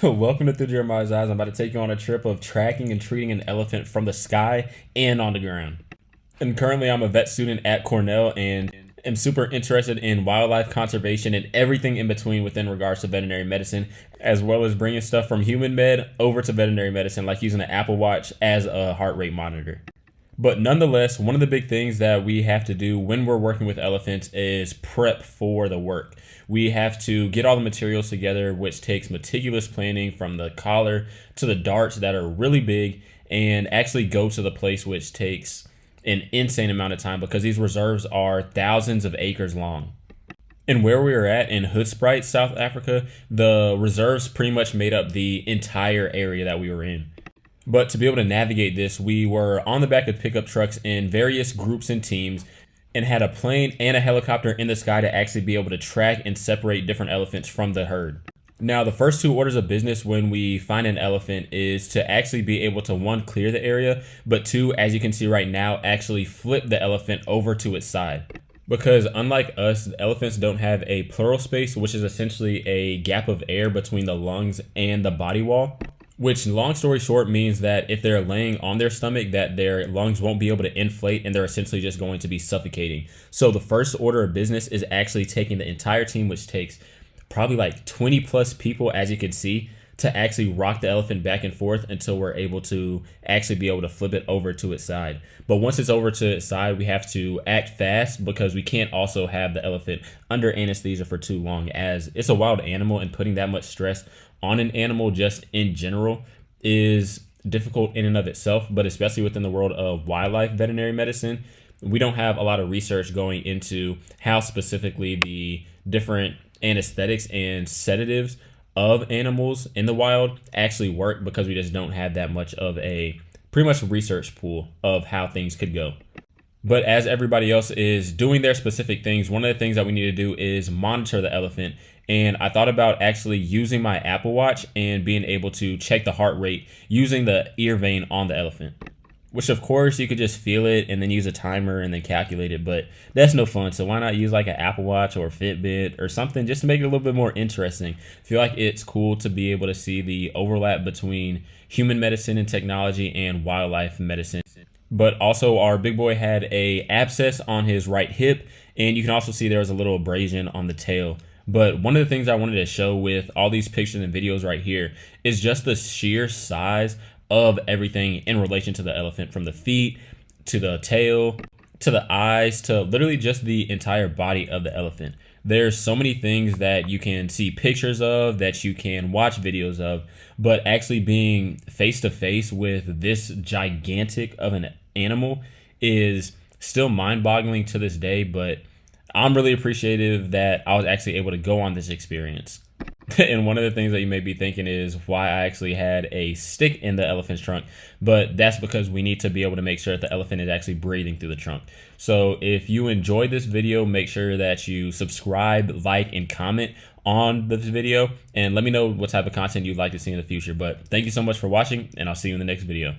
Welcome to Through Jeremiah's Eyes. I'm about to take you on a trip of tracking and treating an elephant from the sky and on the ground. And currently, I'm a vet student at Cornell and am super interested in wildlife conservation and everything in between within regards to veterinary medicine, as well as bringing stuff from human med over to veterinary medicine, like using an Apple Watch as a heart rate monitor. But nonetheless, one of the big things that we have to do when we're working with elephants is prep for the work. We have to get all the materials together, which takes meticulous planning from the collar to the darts that are really big, and actually go to the place, which takes an insane amount of time because these reserves are thousands of acres long. And where we were at in Hoedspruit, South Africa, the reserves pretty much made up the entire area that we were in. But to be able to navigate this, we were on the back of pickup trucks in various groups and teams and had a plane and a helicopter in the sky to actually be able to track and separate different elephants from the herd. Now, the first two orders of business when we find an elephant is to actually be able to, one, clear the area, but two, as you can see right now, actually flip the elephant over to its side. Because unlike us, elephants don't have a pleural space, which is essentially a gap of air between the lungs and the body wall. Which, long story short, means that if they're laying on their stomach, that their lungs won't be able to inflate and they're essentially just going to be suffocating. So the first order of business is actually taking the entire team, which takes probably like 20 plus people, as you can see, to actually rock the elephant back and forth until we're able to actually be able to flip it over to its side. But once it's over to its side, we have to act fast because we can't also have the elephant under anesthesia for too long, as it's a wild animal, and putting that much stress on an animal just in general is difficult in and of itself. But especially within the world of wildlife veterinary medicine, we don't have a lot of research going into how specifically the different anesthetics and sedatives of animals in the wild actually work, because we just don't have that much of a pretty much research pool of how things could go. But as everybody else is doing their specific things, one of the things that we need to do is monitor the elephant. And I thought about actually using my Apple Watch and being able to check the heart rate using the ear vein on the elephant. Which, of course, you could just feel it and then use a timer and then calculate it, but that's no fun. So why not use like an Apple Watch or Fitbit or something just to make it a little bit more interesting? I feel like it's cool to be able to see the overlap between human medicine and technology and wildlife medicine. But also, our big boy had a abscess on his right hip, and you can also see there was a little abrasion on the tail. But one of the things I wanted to show with all these pictures and videos right here is just the sheer size of everything in relation to the elephant, from the feet to the tail to the eyes to literally just the entire body of the elephant. There's so many things that you can see pictures of, that you can watch videos of, but actually being face to face with this gigantic of an animal is still mind-boggling to this day. But I'm really appreciative that I was actually able to go on this experience. And one of the things that you may be thinking is why I actually had a stick in the elephant's trunk, but that's because we need to be able to make sure that the elephant is actually breathing through the trunk. So if you enjoyed this video, make sure that you subscribe, like, and comment on this video, and let me know what type of content you'd like to see in the future. But thank you so much for watching, and I'll see you in the next video.